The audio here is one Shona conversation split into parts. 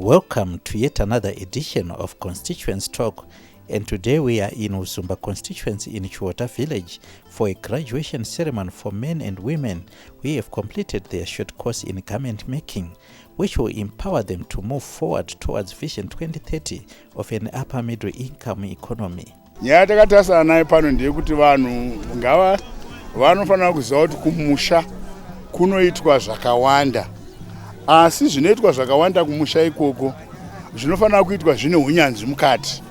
Welcome to yet another edition of Constituency Talk, and today we are in Uzumba Constituency in Chiwota Village for a graduation ceremony for men and women who have completed their short course in garment making, which will empower them to move forward towards Vision 2030 of an upper middle income economy. Nyaya naye pano ndeyekuti vanhu ngava vanofanira kuziva kuti kumusha kunoitwa zvakawanda, asi zvinoitwa zvakawanda kumusha ikoko zvinofanira kuitwa zvine unyanzvi mukati.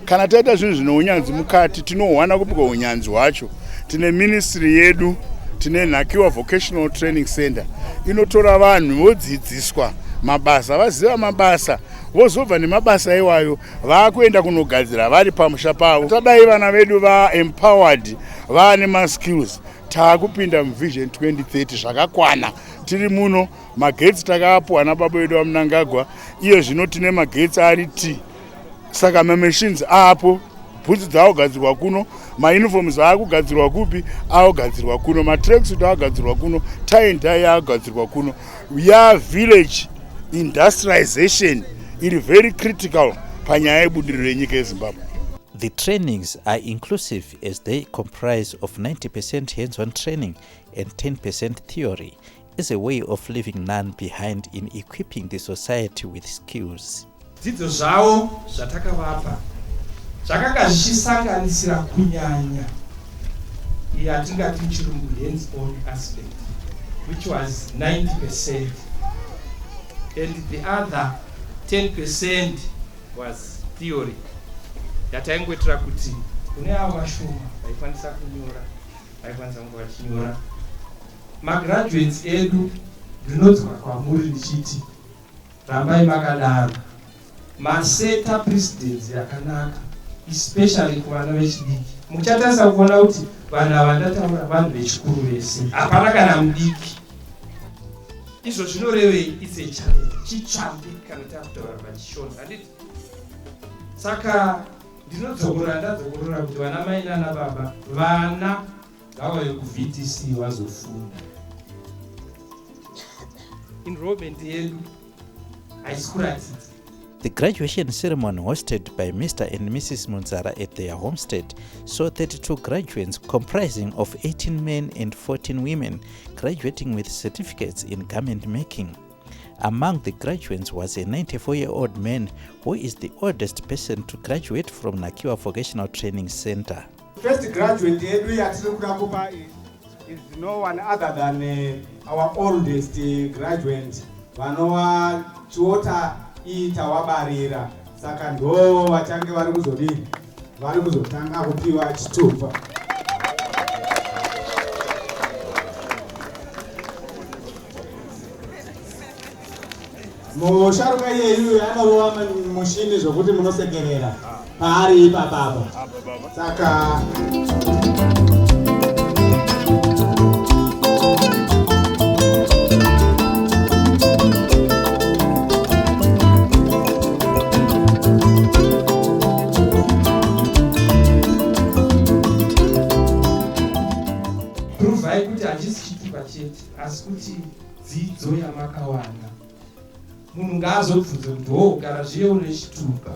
Kana taita zvinhu zvine unyanzvi mukati, tinowana kupika unyanzvi hwacho. Tine ministry yedu, tine Nhakiwa Vocational Training Center inotora vanhu vodzidziswa mabasa, vaziva mabasa, vozobva nemabasa iwayo vakuenda kunogadzira vari pamusha pavo. Tadai vana vedu empowered, vaane ma-skills, taakupinda muVision 2030 zvakakwana. Tiri muno magetsi takaapwa nababa vedu vamunangagwa, iyo zvino tine magetsi ari T. Saka machines apo, bhutsu dzaakugadzirwa kuno, mauniforms aakugadzirwa kupi aakugadzirwa kuno, matracksuit aakugadzirwa kuno, tie and dye aakugadzirwa kuno. Village industrialization iri very critical panyaya yebudiriro yenyika yeZimbabwe. The trainings are inclusive as they comprise of 90% hands-on training and 10% theory as a way of leaving none behind in equipping the society with skills. Dzidzo zvavo zvatakavapa zvakanga zvichisanganisira kunyanya yatingati muchirungu hands-on aspect, which was 90%, and the other 10% was theory. Yataingoitira kuti kune avo vashoma vaikwanisa kunyora, vaikwanisa kunge vachinyora. Magraduates edu ndinodzwa kwamuri ndichiti rambai makadaro, maseta precedents yakanaka, especially kuvana vechidiki. Muchatarisa kuona kuti vanhu ava ndataura vanhu vechikuru vese, hapana kana mudiki. Izvo zvinorevei? It's a challenge, chitsvambe kana takutaura pachishona, handiti? Saka ndadzogorora kuti vana mai nana baba, vana ngavauye kuVTC vazofunda. Enrollment yedu haisi kuratidza. The graduation ceremony hosted by Mr. and Mrs. Munzara at their homestead saw 32 graduates comprising of 18 men and 14 women graduating with certificates in garment making. Among the graduates was a 94-year-old man who is the oldest person to graduate from Nhakiwa Vocational Training Center. First graduate is no one other than our oldest graduate. Vanowa Chiwota itawabarira, saka ndo vachange vari kuzodini, vari kuzotanga kupiwa chitupa. Musharuka yeyu anorova mushini zvokuti munosekerera paari ipapapa. Saka provai kuti hachisi chitupa chete, asi kuti dzidzo yamakawanda. Munhu ngaazobvunze kuti gara zviye une chitupa.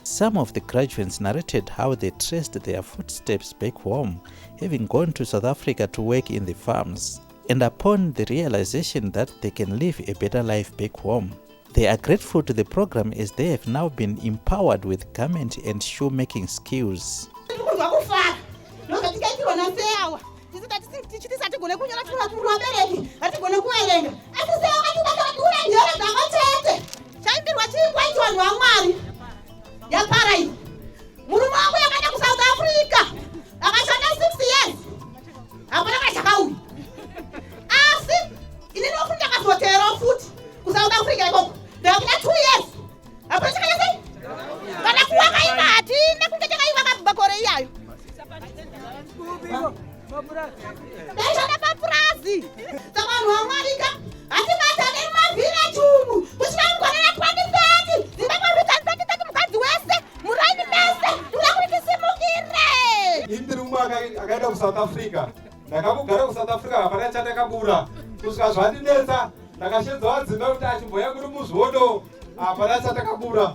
Some of the graduates narrated how they traced their footsteps back home, having gone to South Africa to work in the farms, and upon the realization that they can live a better life back home. They are grateful to the program as they have now been empowered with garment and shoemaking skills. akaenda kuSouth Africa, ndakagara kuSouth Africa hapana chandakabura kusvika zvandinetsa, ndakashedza wadzimba kuti achimboya kuri muzvodo Apana takabura.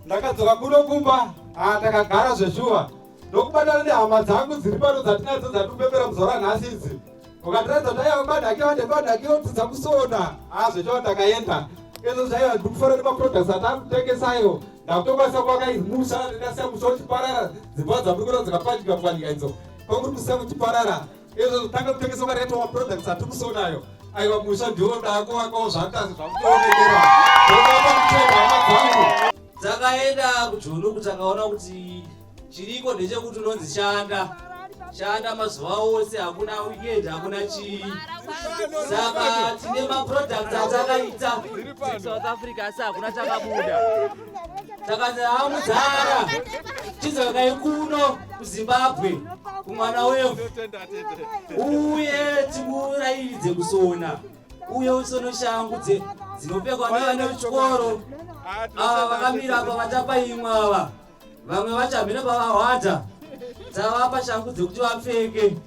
Ndakadzoka kuno kumba, takagara zveshuwa. Ndokubatana nehama dzangu dziri pano dzatinadzo dzatupembera muzora nhasi idzi. Ukatiratidza kuti aiwa madhakiwa tidza kusona. Zveshuwa ndakaenda. Izvo zvaiva ndikufara nemaproducts atakutengesayo. Ndakutokwanisa kuvaka musha ndinasiya musha uchiparara. Dzimba dzamuri dzikapwanyika pwanyika idzo. Kwamuri kusiya kuchiparara. Izvo tanga kutengesa ukareto maproducts atiri kusonayo. Aiwa musha ndiwo ndakuvakawo zvandazi zvakutoonekera. Ndokapa kutenga hama dzangu. Dzakaenda kujunu kuti akaona kuti chiriko ndechekuti unonzi shanda mazuva ose, hakuna weekend, hakuna chii. Saka tine maproducts atakaita South Africa asi hakuna chakabuda. Takanzi hamudzara chizokai kuno kuZimbabwe kumwana wefu uye timurairidze kusona, uye usono shangu dzinopfekwa nevana vechikoro. Ava vakamira apa vatapaimwe ava, vamwe vachamhira pavahwadha, dzavapa shangu dzekuti vapfeke.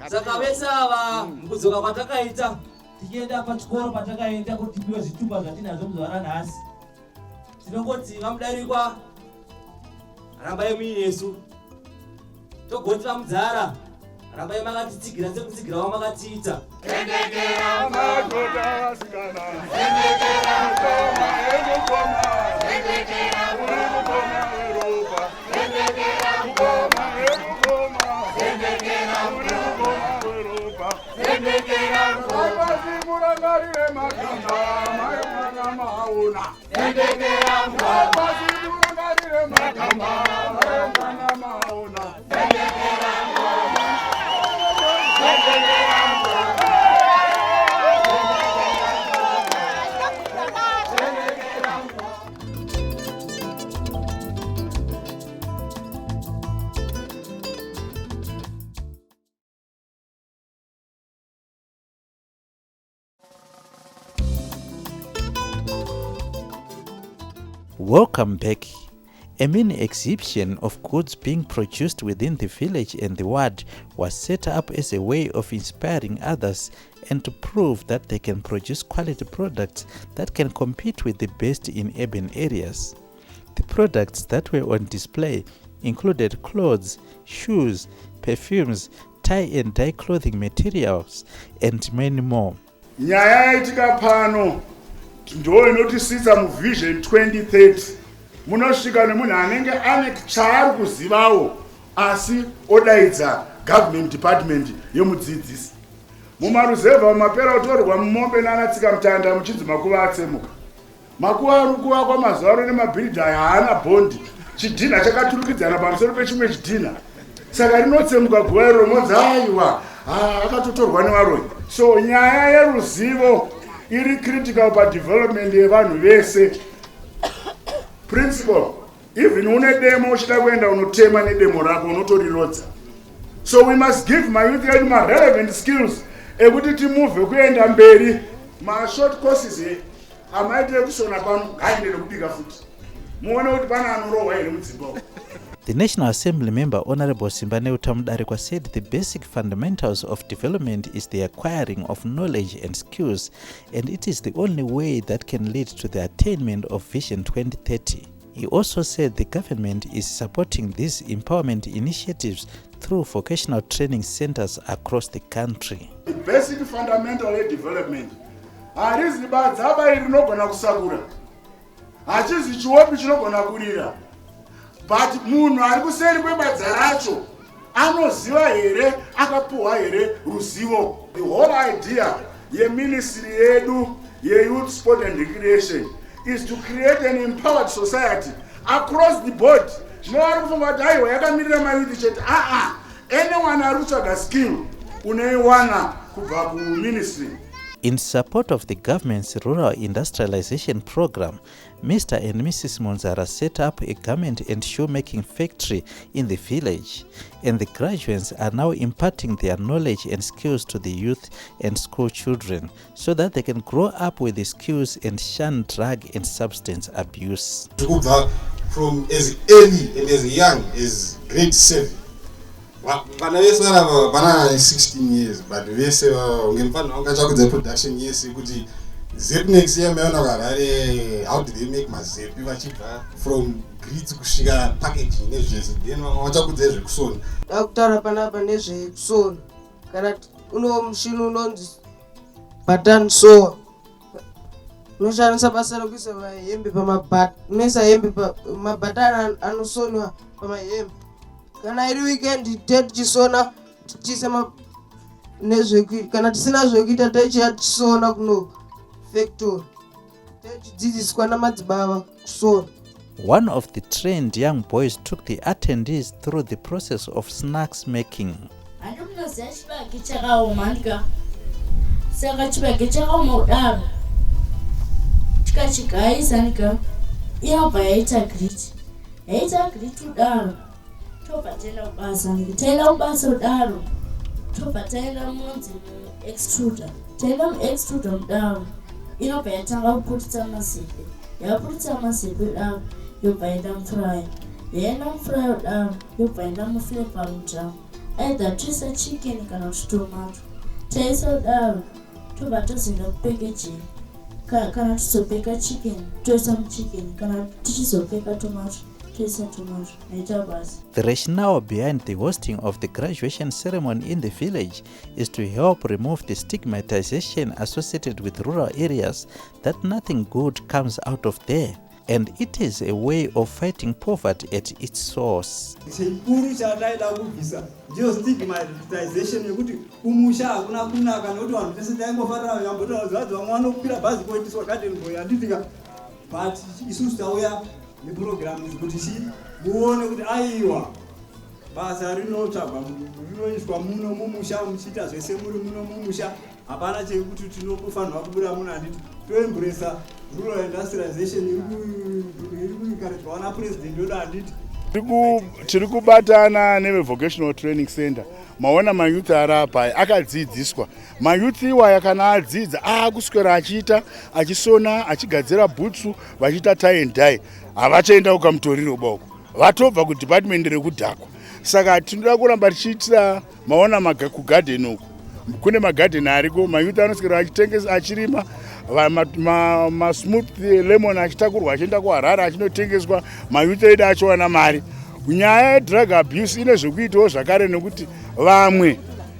Saka vese ava mukudzoka kwatakaita tichienda pachikoro patakaenda kuti tipiwe zvitupa zvatinazvo muzvara nhasi, tinongoti vamudarikwa rambai muinesu, togoti vamudzara rambai makatitsigira sekutsigira wamakatiita. Tendekera madhodha vasikana, tendekera ngoma yekukoma, tendekera ngoma yeropa, tendekera ngoma yekukoma, tendekera ngoma yeropa, tendekera ngoma zimurangarire makamba mayomwana mauna, tendekera ngoma zimurangarire makamba mayomwana mauna, tendekera ngoma. Welcome back. A mini exhibition of goods being produced within the village and the ward was set up as a way of inspiring others and to prove that they can produce quality products that can compete with the best in urban areas. The products that were on display included clothes, shoes, perfumes, tie and dye clothing materials, and many more. Nyaya yaitika pano ndo inotisisa mu Vision 2030. Munosvika nemunhu anenge ane chaari kuzivawo asi odaidza government department yemudzidzisi. Mumaruzevha mumapera kutorwa mumombe nanatsika mutanda muchinzi makuva atsemuka. Makuva ari kuvakwa mazuva ano nemabhiridha haana bhondi. Chidhina chakaturukidzana pamusoro pechimwe chidhina. Saka rinotsemuka guva iro monzi aiwa akatotorwa nevaroi. So nyaya yeruzivo iri critical padevelopment yevanhu vese. Principle, even une demo uchida kuenda unotema nedemo rako unotorilodza. So we must give my youth yedu ma relevant skills ekuti timove kuenda mberi. Ma short courses amaite kusona pano ngaende nekubika futi. Muone kuti pana anorohwa ere mudzimbabwe. The National Assembly member Honorable Simbane Utamdarikwa said the basic fundamentals of development is the acquiring of knowledge and skills, and it is the only way that can lead to the attainment of Vision 2030. He also said the government is supporting these empowerment initiatives through vocational training centers across the country. The basic fundamental of development harizi badza aba rinogona kusakura, hachizi chiwopi chinogona kurira. But munhu ari kuseri kwebadza racho anoziva here, akapuhwa here ruzivo. The whole idea yeministry yedu ye-youth sport and recreation is to create an empowered society across the board. Zvinovari kufunga kuti aiwa yakamirira mayouth chete. Anyone ari kutsvaga skill unoiwana kubva kuministry. In support of the government's rural industrialization program, Mr. and Mrs. Munzara set up a garment and shoemaking factory in the village, and the graduates are now imparting their knowledge and skills to the youth and school children so that they can grow up with the skills and shun drug and substance abuse. From as early and as young as grade 7. Vana vese vana 16 years, but vese ungemfana ungachakudza production yese kuti Zepi next year meona kagare how do they make mazepi vachibva from grids kusvika packaging nezvese then vachakudza zvekusona. Akutaura panapa nezvekusona kana uno mushini unonzi button sewer unoshandisa basa rekuisa mahembe pamabhatani, unoisa hembe mabhatani anosonwa pamahembe. Kana iri weekend tichisona tichiisa nezvekuita, kana tisina zvekuita tichiisona kuno factory tichidzidziswa namadzibaba kusona. One of the trained young boys took the attendees through the process of snacks making. Andinoziva chibage chakaoma ndika saka chibage chakaoma kudaro tikachigaisa ndika inobva yaita griti kudaro tobva taenda kubasa ndika taenda kubasa kudaro tobva taenda munonzi muextruder kudaro inobva yatanga kuputisa mazepe yaputisa mazepe kudaro yobva yaenda mufurayi kudaro yobva yaenda muflavor mudhamu either toisa chicken kana kuti tomato taisa kudaro tobva tozoenda kupackaging kana tizopeka chicken toisa muchicken kana tichizopeka tomato toisa tomato naita basi. The rationale behind the hosting of the graduation ceremony in the village is to help remove the stigmatization associated with rural areas that nothing good comes out of there, and it is a way of fighting poverty at its source. Chikuru chataida kubvisa ndio stigmatization yekuti kumusha hakuna kunaka nokuti vanhu vese taingofarira yamboti zvadzo vamwe vanopira bhazi kuendeswa garden boy handitika, but isusu tauya neprogramu kuti muone kuti aiwa basa rinotsvagwa rinoiswa muno mumusha muchiita zvese muri muno mumusha, hapana chekuti tinofanirwa kubuda muno. Handiti toembresa rural industrialization iri kuikaridzwa na president wedu. Handiti tiri kubatana nevevocational training center. Maona mayouth arapa akadzidziswa. Mayouth iwaya kana adzidza akuswera achiita achisona achigadzira bhutsu vachiita tie and dye, havachaenda kukamutoriro boko, vatobva kudepartment rekudhakwa. Saka tinoda kuramba tichiitira maona kugarden uku kune magarden ariko mayouth anoswera achitengesa achirima smooth lemon achitakurwa achienda kuHarare achinotengeswa, mayouth edu achiwana mari. Nyaya yedrug abuse ine zvekuitawo zvakare nekuti vamwe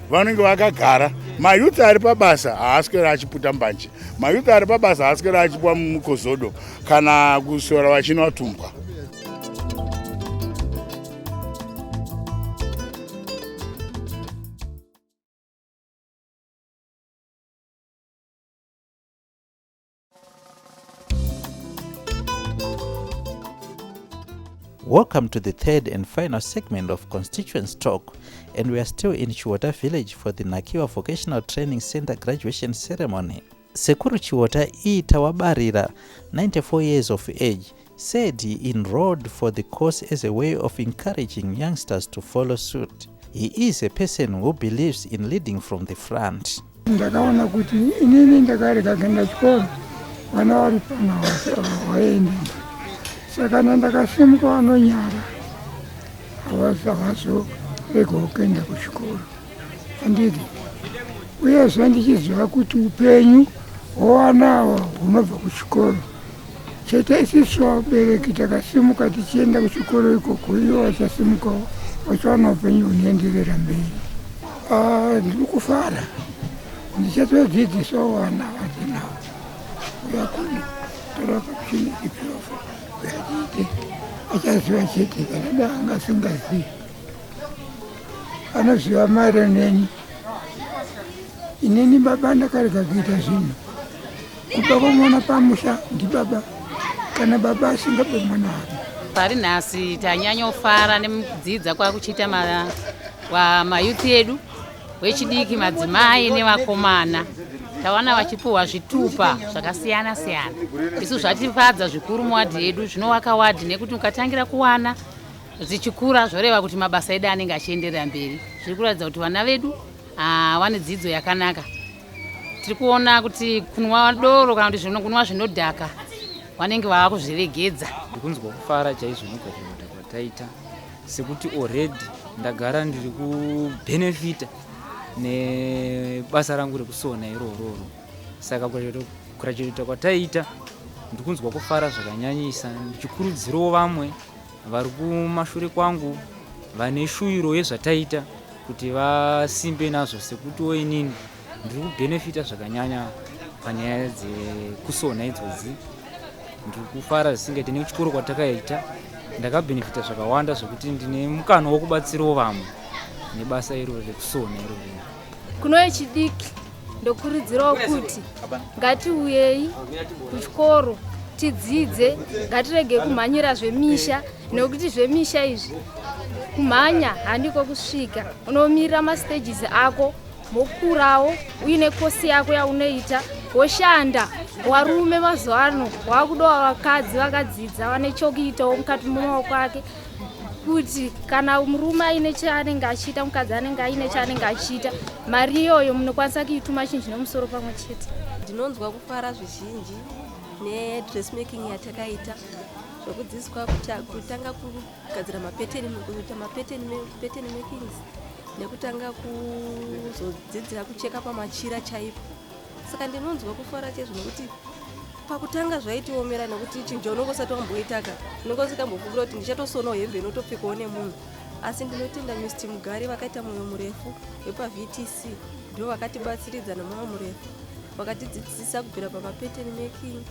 vanenge vakagara. Mayouth ari pabasa haaswera achiputa mbanje, mayouth ari pabasa haaswera achipwa mukozodo kana kuswera vachinwa tumbwa. Welcome to the third and final segment of Constituents Talk, and we are still in Chiwota village for the Nhakiwa Vocational Training Center graduation ceremony. Sekuru Chiwota E. Tawabarira, 94 years of age, said he enrolled for the course as a way of encouraging youngsters to follow suit. He is a person who believes in leading from the front. Ndakaona kuti inini ndakareka kuenda chikoro vana vari pana vaende, saka ndakasimuka vanonyara havazoregawo kuenda kuchikoro. Handiti uyezve ndichiziva kuti upenyu hwevana ava hunobva kuchikoro. Chete isusu vabereki takasimuka tichienda kuchikoro ikoko, ivo vachasimukawo vachiwana upenyu hunoenderera mberi. Ndiri kufara ndichatodzidzisawo vana vatinavo uya kuno torapakuchini ipirofa uyachite achaziva chete kana danga asingazivi anoziva mari neni. Inini baba ndakareka kuita zvinhu kupa kwamwana pamusha ndibaba, kana baba asingape mwana wake. Pari nhasi tanyanya kufara nemukudzidza kwakuchiita mayouth edu wechidiki, madzimai nevakomana. Tawana vachipuhwa zvitupa zvakasiyana siyana. Isu zvatifadza zvikuru muwadhi yedu, zvinovaka wadhi nekuti ukatangira kuwana zvichikura zvoreva kuti mabasa edu anenge achienderera mberi. Zviri kuratidza kuti vana vedu vane dzidzo yakanaka. Tiri kuona kuti kunwa doro kana kuti kunwa zvinodhaka vanenge vaakuzviregedza. Ndikunzwa kufara chaizvo nokuzvinodha kwataita, sekuti already ndagara ndiri kubhenefita nebasa rangu rekusona irororo. Saka kugraduata kwataita ndikunzwa kufara zvakanyanyisa, ndichikurudzirawo vamwe vari kumashure kwangu vane shuviro yezvataita kuti vasimbe nazvo, sekutiwo inini ndiri kubhenefita zvakanyanya panyaya dzekusona idzodzi. Ndiri kufara zvisingaite nekuchikoro kwatakaita ndakabhenefita zvakawanda zvokuti ndine mukana wokubatsirawo vamwe nebasa iro rekusona iroro. Kuno echidiki ndokurudzirawo kuti ngatiuyei kuchikoro tidzidze, ngatirege kumhanyira zvemisha, nekuti zvemisha izvi kumhanya handiko kusvika. Unomirira mastages ako mokurawo uine kosi yako yaunoita woshanda. Warume mazuva ano wakudawo vakadzi vakadzidza vane chokuitawo mukati mumaoko ake, kuti kana murume aine chaanenge achiita mukadzi anenge aine chaanenge achiita, mari iyoyo munokwanisa kuituma chinhu nemusoro pamwe chete. Ndinonzwa kufara zvizhinji nedressmaking yatakaita, zvokudzidziswa kutanga kugadzira mapeteni, kuita mapeteni makings, nekutanga kuzodzidzira kucheka pamachira chaipo. Saka ndinonzwa kufara chezvo nekuti pakutanga zvaitiomera, nekuti chinhu unongosati wamboitaka unongosikambofungira kuti ndichatosonawo hembe inotopfekawo nemunhu. Asi ndinotenda Mr. Mugari vakaita mwoyo murefu wepa VTC ndivo vakatibatsiridza nemwoyo murefu, vakatidzidzisa kubvira pamapeteni making,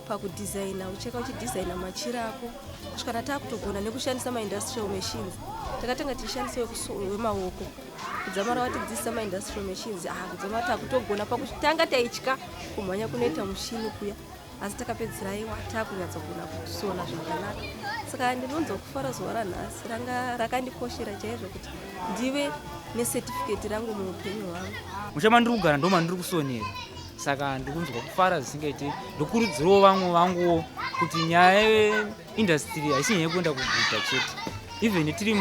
pakudhizaina, ucheka uchidhizaina machira ako, kusvikana taakutogona nekushandisa maindustrial machines. Takatanga tichishandisa wemaoko, kudzamara vatidzidzisa maindustrial machines, kudzamara taakutogona. Pakutanga taitya kumhanya kunoita mushini kuya, asi takapedzera aiwa taakunyatsa kusona zvakanaka. Saka ndinonzwa kufara zuva ranhasi rakandikoshera chaizvo kuti ndive necertificate rangu muupenyu hwangu. Muchama ndiri kugara ndoma ndiri kusonera, saka ndikunzwa kufara zvisingaite. Ndokurudzirawo vamwe vanguwo kuti nyaya yeindustry haisi nyaya yekuenda kuguta chete. Even tiri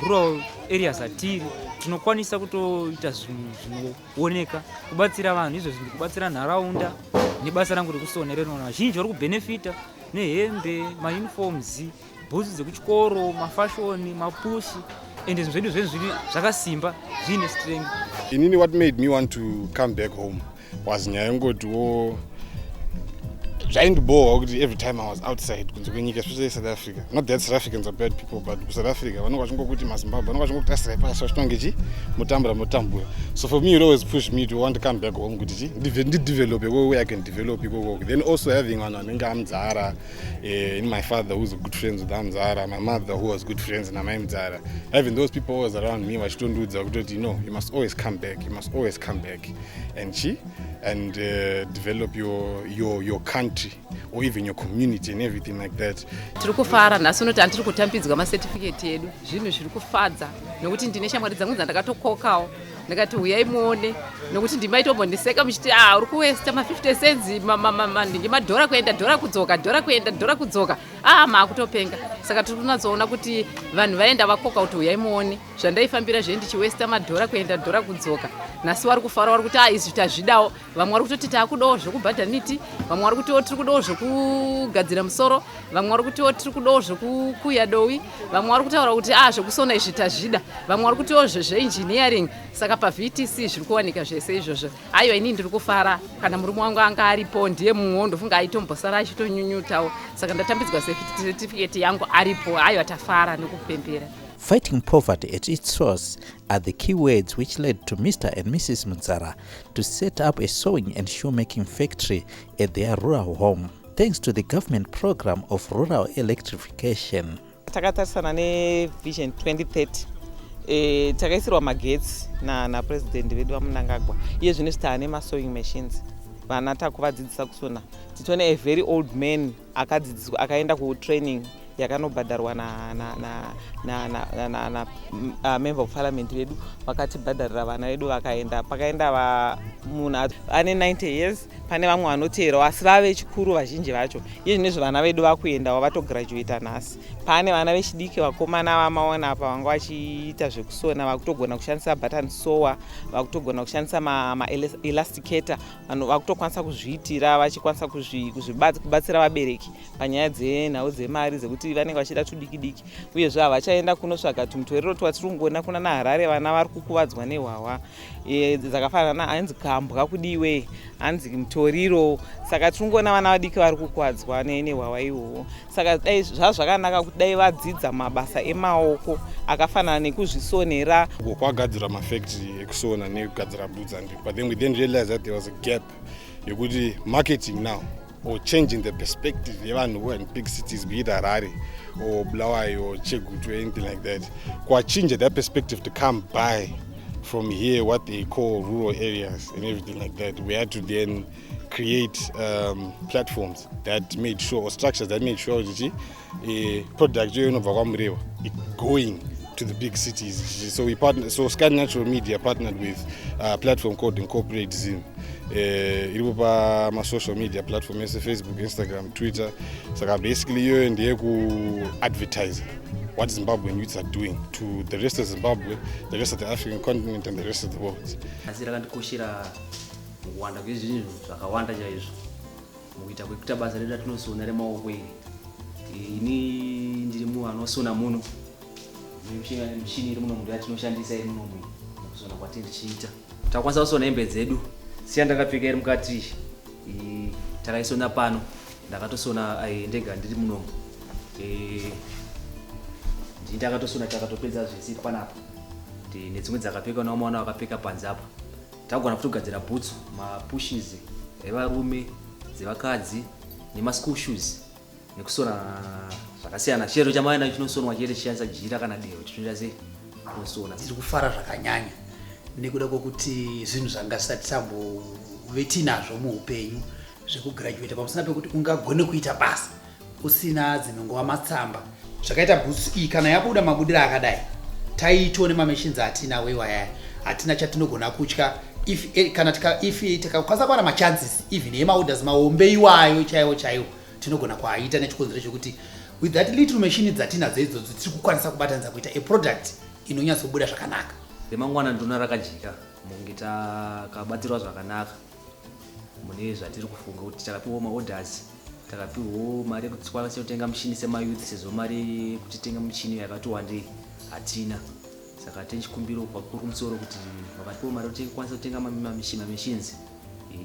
rural areas atiri tinokwanisa kutoita zvinhu zvinooneka, kubatsira vanhu. Izvo zviri kubatsira nharaunda nebasa rangu rekusona rinoona vazhinji vari kubhenefita nehembe, mauniforms, bhutsu dzekuchikoro, mafashoni, mapushi, ende zvinhu zvedu zviri zvakasimba zvine strength. Inini what made me want to come back home was nyaya yengotiwo zvaindibohwa kuti every time I was outside kunze kwenyika, especially South Africa. Not that South Africans are bad people, but South Africa vanenge vachingokuti maZimbabwe vanenge vachingoti asirai pasi vachinonge motambura. So for me it always pushed me to want to come back home kuti develop where I can develop ikoko. Then also having vanhu vanenge aMzara, my father who's good friends with aMzara, my mother who was good friends na mai Mzara, having those people always around me vachitondudza kutoti you must always come back and develop your country or even your community and everything like that. Tiri kufara nhasi unoti handiri kutambidzwa macertificate edu, zvinhu zviri kufadza nekuti ndine shamwari dzangu dzandakatokokawo ndakati uyai muone, nekuti ndimaitomboniseka muchiti uri kuwesta ma50 cents ndinge madhora kuenda dhora kudzoka, dhora kuenda dhora kudzoka, maakutopenga. Saka tiri kunatsoona kuti vanhu vaenda vakoka kuti uyai muone zvandaifambira zve ndichiwesta madhora kuenda dhora kudzoka. Nhasi vari kufara, vari kuti izvi tazvidawo. Vamwe vari kutoti taakudawo zvekubhadhaniti, vamwe vari kutiwo tiri kudawo zvekugadzira musoro, vamwe vari kutiwo tiri kudawo zvekukuya dowi, vamwe vari kutaura kuti zvekusona izvi tazvida, vamwe vari kutiwo zveengineering. Saka pa-VTC zviri kuwanika zvese izvozvo. Aiwa, inini ndiri kufara. Kana murume wangu anga aripo ndiye mumwe ndofunga aitombosara achitonyunyutawo. Saka ndatambidzwa certificate yangu aripo. Aiwa, tafara nekupembera. Fighting poverty at its source are the key words which led to Mr. and Mrs. Munzara to set up a sewing and shoemaking factory at their rural home, thanks to the government program of rural electrification. Takatarisana nevision 2030. Takaisirwa magetsi na president vedu vaMnangagwa. Iye zvino tane masewing machines. Vana takuvadzidzisa kusona. Titone a very old man akadzidziswa akaenda ku training yakanobhadharwa na member of parliament vedu vakatibhadharira vana vedu vakaenda. Pakaenda munhu ane 90 years, pane vamwe vanoteerawo asi vave vechikuru vazhinji vacho. Iye zvinezvi vana vedu vakuendawo vatograduata nhasi. Pane vana vechidiki vakomana vamaona apa vanga vachiita zvekusona, vakutogona kushandisa button sewer, vakutogona kushandisa elasticator, vanhu vakutokwanisa kuzviitira vachikwanisa kubatsira vabereki panyaya dzenhau dzemari dzekuti nekuti vanenge vachida tudiki diki uyezve havachaenda kunosvaga tumutoriro twatiri kungoona kuna naHarare vana vari kukuvadzwa nehwawa dzakafanana hanzi kambwa kudiwe hanzi mutoriro saka tiri kungoona vana vadiki vari kukuvadzwa nehwawa ihwohwo saka dai zvazvakanaka kuti dai vadzidza mabasa emaoko akafanana nekuzvisonera kwagadzira mafactory ekusona nekugadzira boots and but then we then realized that there was a gap yekuti marketing now or changing the perspective yevanhu who are in big cities, be it Harare or Bulawayo or Chegutu or anything like that, change that perspective to come by from here what they call rural areas and everything like that. We had to then create platforms that made sure, or structures that made sure that product going to the big cities. So we partnered, so Sky Natural Media partnered with a platform called Incorporate Zim. My social media platform is Facebook, Instagram, Twitter. So basically you and the advertise what Zimbabwean youths are doing to the rest of Zimbabwe, the rest of the African continent and the rest of the world. Takwanisa kusona hembe dzedu siya ndakapfeka iri mukati takaisona pano ndakatosona ndega ndiri munomu ndakatosona takatopedza zvese panapa nedzimwe dzakapfeka naomwana wakapfeka panze apa tagona kutogadzira boots mapushes evarume dzevakadzi nemaschool shoes nekusona zvakasiyana chero chamaenda chinosonwa chete chishandisa jira kana dehwe chinoita sei kusona tiri kufara zvakanyanya nekuda kwokuti zvinhu zvanga zvisati tambove tinazvo muupenyu zvekugraduate pamusina pekuti ungagone kuita basa usina dzinongova matsamba zvakaita boots iyi kana yabuda mabudiro akadai taitone mamachines atinawo iwaya hatina chatinogona kutya if tikakwanisa kuwana machances even yemaorders mahombe iwayo chaiwo tinogona kuaita nechikonzero chekuti with that little machine dzatinadzo idzodzo tiri kukwanisa kubatanidza kuita a product inonyatsobuda zvakanaka. Remangwana ndona rakajika munge takabatirwa zvakanaka mune zvatiri kufunga kuti takapiwa maorders takapiwa mari yekuti tikwanise kutenga mishini semayouth sezvo mari kuti tenga mishini yakati wandei hatina saka tenchikumbiro kwakuru kumusoro kuti vakapiwa mari kuti tikwanise kutenga machines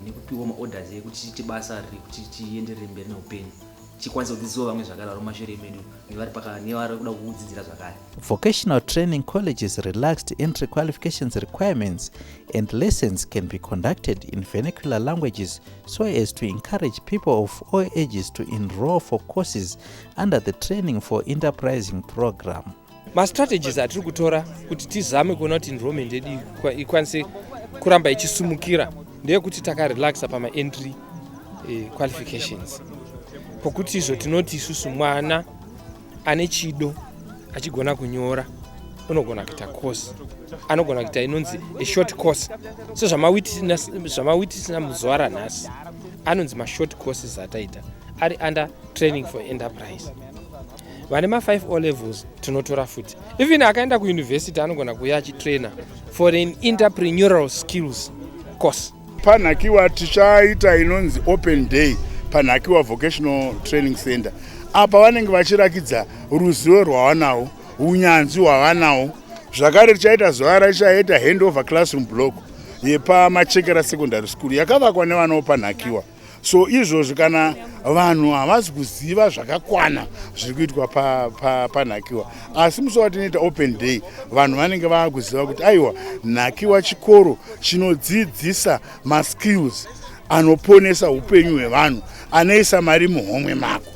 nekupiwa maorders ekuti tiite basa riri kuti tienderere mberi neupenyu chikwanisa kudzidziwa vamwe zvakadaro mashure medu nevari kuda kudzidzira zvakare. Vocational training colleges relaxed entry qualifications requirements and lessons can be conducted in vernacular languages so as to encourage people of all ages to enroll for courses under the Training for Enterprising program. Strategies atiri kutora kuti tizame kuona kuti enrollment yedu ikwanise kuramba ichisumukira ndeyekuti takarelaxa pama entry qualifications. Pokuti izvo tinoti isusu mwana ane chido achigona kunyora unogona kuita course anogona kuita inonzi a short course so zvamawitnessina muzuva ranhasi anonzi mashort courses ataita ari under training for enterprise. Vane ma5 O levels tinotora futi even akaenda kuuniversity anogona kuya achitrainer for an entrepreneurial skills course. PaNhakiwa tichaita inonzi open day PaNhakiwa Vocational Training Center. Apa vanenge vachirakidza ruzivo rwavanawo, unyanzvi hwavanawo. Zvakare tichaita zuva rachaita handover classroom block yepamachekera secondary school yakavakwa nevanawo PaNhakiwa. So izvozvo kana vanhu havasi kuziva zvakakwana zviri kuitwa PaNhakiwa. Asi musi watinoita open day vanhu vanenge vakuziva kuti aiwa Nhakiwa chikoro chinodzidzisa maskills anoponesa upenyu hwevanhu anoisa mari muhomwe mako.